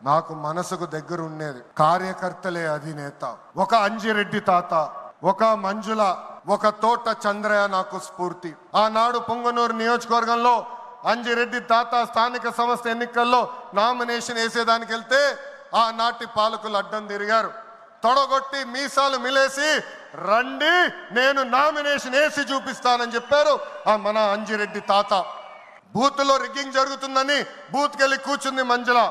నాకు మనసుకు దగ్గర ఉండేది. కార్యకర్తలే అధినేత. ఒక అంజిరెడ్డి తాత, ఒక మంజుల, ఒక తోట చంద్రయ్య నాకు స్ఫూర్తి. ఆనాడు పొంగనూరు నియోజకవర్గంలో అంజిరెడ్డి తాత స్థానిక సంస్థ ఎన్నికల్లో నామినేషన్ వేసేదానికి వెళ్తే ఆనాటి పాలకులు అడ్డం తిరిగారు. తొడగొట్టి మీసాలు మిలేసి రండి నేను నామినేషన్ వేసి చూపిస్తానని చెప్పారు ఆ మన అంజిరెడ్డి తాత. బూత్లో రిగ్గింగ్ జరుగుతుందని బూత్కి వెళ్ళి కూర్చుంది మంజుల.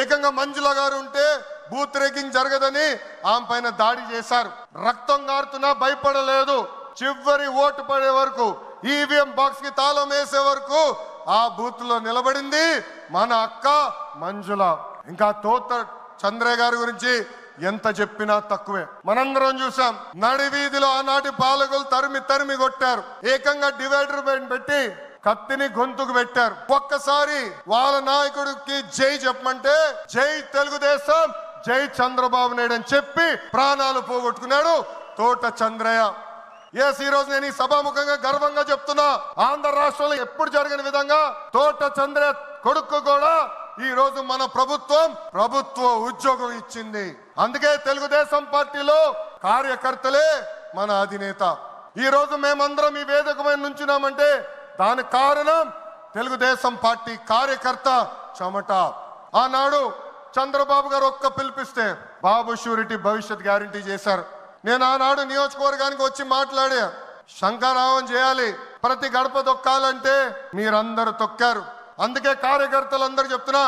ఏకంగా మంజుల గారు ఉంటే బూత్ రిగ్గింగ్ జరగదని ఆమె పైన దాడి చేశారు. రక్తం గారుతున్నా భయపడలేదు. చివరి ఓటు పడే వరకు, ఈవీఎం బాక్స్ కి తాళం వేసే వరకు ఆ బూత్ లో నిలబడింది మన అక్క మంజుల. ఇంకా తోట చంద్రయ్య గారి గురించి ఎంత చెప్పినా తక్కువే. మనందరం చూసాం, నడి వీధిలో ఆనాటి పాలకులు తరిమి తరిమి కొట్టారు. ఏకంగా డివైడర్ పెట్టి కత్తిని గొంతుకు పెట్టారు. ఒక్కసారి వాళ్ళ నాయకుడికి జై చెప్పమంటే జై తెలుగుదేశం, జై చంద్రబాబు నాయుడు అని చెప్పి ప్రాణాలు పోగొట్టుకున్నాడు తోట చంద్రయ్య. ఈ రోజు నేను ఈ సభాముఖంగా గర్వంగా చెప్తున్నా, ఆంధ్ర రాష్ట్రంలో ఎప్పుడు జరిగిన విధంగా తోట చంద్రయ్య కొడుకు కూడా ఈ రోజు మన ప్రభుత్వ ఉద్యోగం ఇచ్చింది. అందుకే తెలుగుదేశం పార్టీలో కార్యకర్తలే మన అధినేత. ఈ రోజు మేమందరం ఈ వేదిక మీద నుంచున్నామంటే దానికి కారణం తెలుగుదేశం పార్టీ కార్యకర్త చెమట. ఆనాడు చంద్రబాబు గారు ఒక్క పిలిపిస్తే బాబు షూరిటీ భవిష్యత్ గ్యారంటీ చేశారు. నేను ఆనాడు నియోజకవర్గానికి వచ్చి మాట్లాడా, శంఖారావం చేయాలి, ప్రతి గడప తొక్కాలంటే మీరందరూ తొక్కారు. అందుకే కార్యకర్తలందరూ చెప్తున్నా,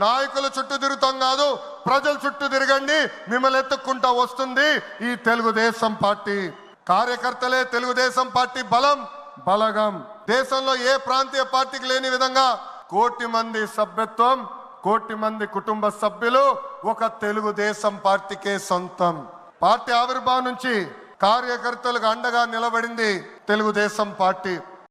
నాయకుల చుట్టూ తిరుగుతాం కాదు, ప్రజల చుట్టూ తిరగండి, మిమ్మల్ని ఎత్తుక్కుంటా వస్తుంది ఈ తెలుగుదేశం పార్టీ. కార్యకర్తలే తెలుగుదేశం పార్టీ బలగం. దేశంలో ఏ ప్రాంతీయ పార్టీకి లేని విధంగా 1 కోటి మంది సభ్యత్వం, 1 కోటి మంది కుటుంబ సభ్యులు ఒక తెలుగుదేశం పార్టీకే సొంతం. పార్టీ ఆవిర్భావం నుంచి కార్యకర్తలకు అండగా నిలబడింది తెలుగుదేశం పార్టీ.